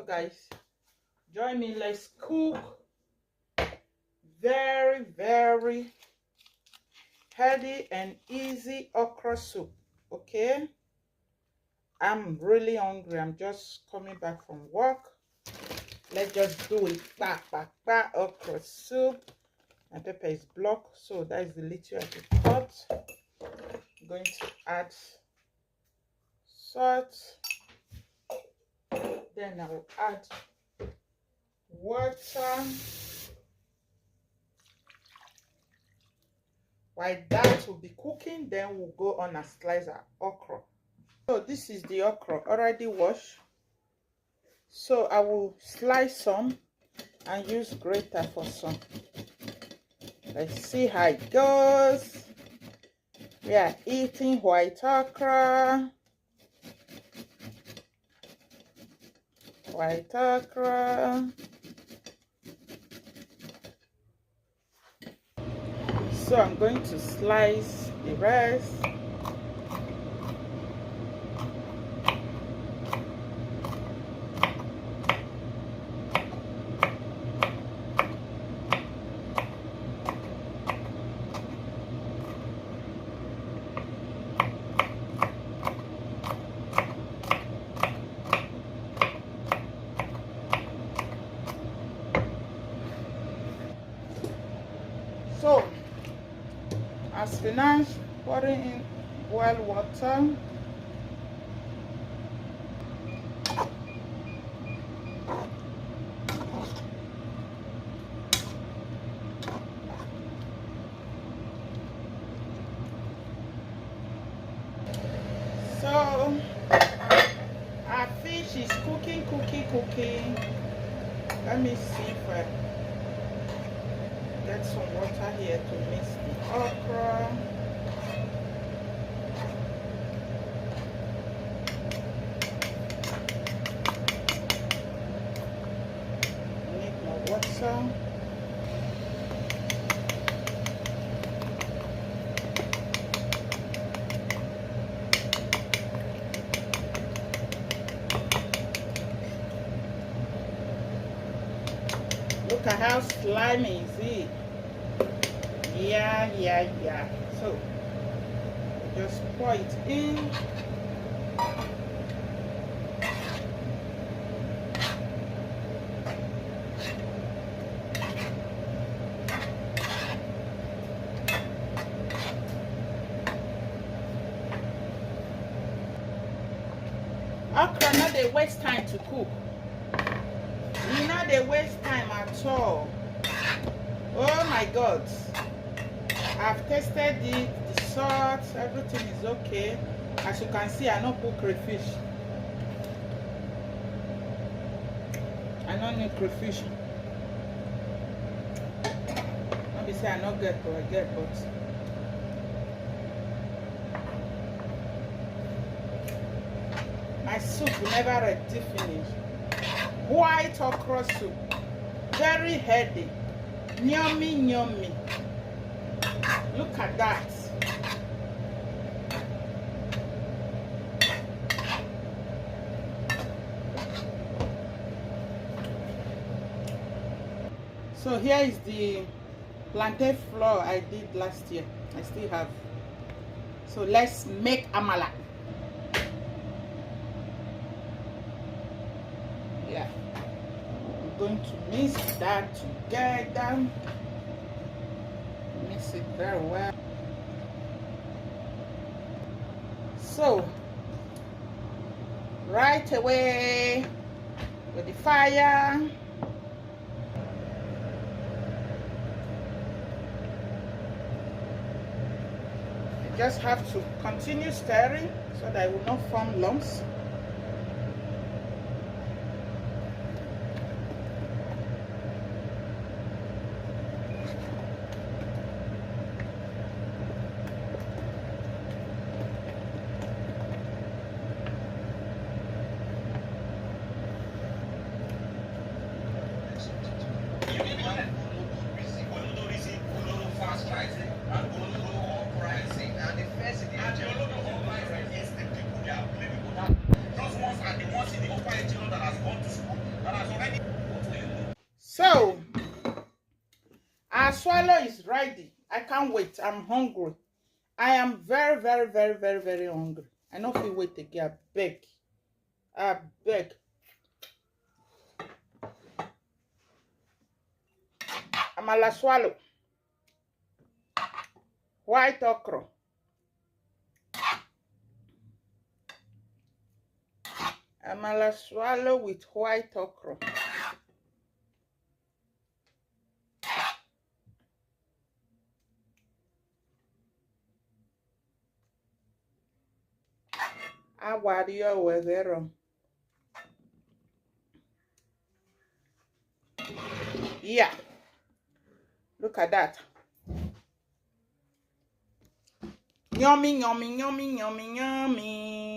guys, join me. Let's cook very healthy and easy okra soup. Okay, I'm really hungry. I'm just coming back from work. Let's just do it. Okra soup. My pepper is blocked, so that is the little at the pot. I'm going to add salt. Then I will add water. While that will be cooking, then we'll go on and slice our okra. So this is the okra already washed. So I will slice some and use grater for some. Let's see how it goes. We are eating white okra. White okra. So I'm going to slice the rest. So as finished pouring in boiled water. So our fish is cooking. Let me see if I get some water here to mix the okra. Need more water. Look at how slimy is it. Yeah. So just pour it in. Okra not they waste time to cook. You know they waste time at all. Oh my God. I've tested it, the salt, everything is okay. As you can see, I don't put crayfish. I don't need crayfish. Maybe say I don't get, but I get, but my soup will never ready finish. White okra soup, very healthy, yummy. Look at that. So here is the plantain flour I did last year. I still have. So let's make amala. Yeah, I'm going to mix that together. Mix it very well. So right away with the fire. I just have to continue stirring so that it will not form lumps. Amala swallow is ready. I can't wait. I'm hungry. I am very, very, very, very, very hungry. I don't feel wait again. I beg. I beg. Amala swallow. White okra. Amala swallow with white okra. Awario wezero. Yeah. Look at that. Yummy, yummy, yummy, yummy, yummy.